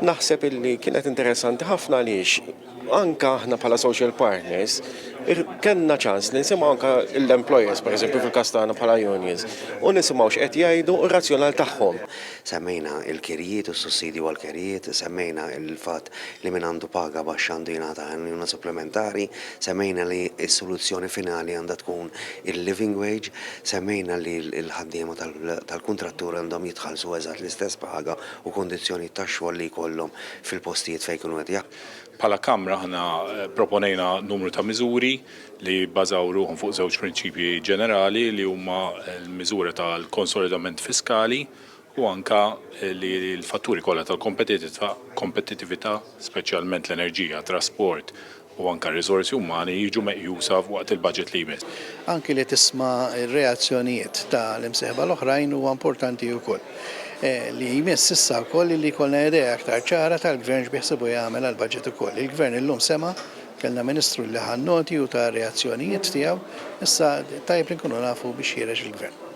Naħseb illi kienet interessanti ħafna għaliex anka aħna bħala social partners kellna ċans li nisimgħu anka l-employers, pereżempju fil-każ tagħna bħala unions, u nisimgħu x'qed jgħidu u r-razzjonal tagħhom. Semmejna il-kirijiet u s-sussidju għal-kirijiet, semmejna il-fatt li min għandu paga baxx għandu jingħata għajnuna supplementari, semmejna li s-soluzzjoni finali għandha tkun il-living wage, semmejna li l-ħaddiema tal-kuntrattur għandhom jitħallsu eżatt l-istess paga u kondizzjoni tax-xogħol li jkollhom fil-postijiet fejn ikunu qed Bħala Kamra ħana proponejna numru ta' miżuri li bbażaw ruħhom fuq żewġ prinċipji ġenerali li huma l-miżura tal-konsolidament fiskali u anka li l-fatturi kollha tal-kompetittività, speċjalment l-enerġija, trasport u anka r-riżorsi umani jiġu meqjusa waqt il-budget li jmiss. Anki li tisma' ir-reazzjonijiet tal-imsieħba l-oħrajn huwa importanti wkoll. Li jmiss issa wkoll li jkollna idea aktar ċara tal-Gvern x'biħsibu jagħmel għall-budget ukoll. Il-Gvern illum sema' kellna Ministru li ħan noti u ta' reazzjonijiet tiegħu, issa tajjeb li nkunu nafu biex jireġ il-Gvern.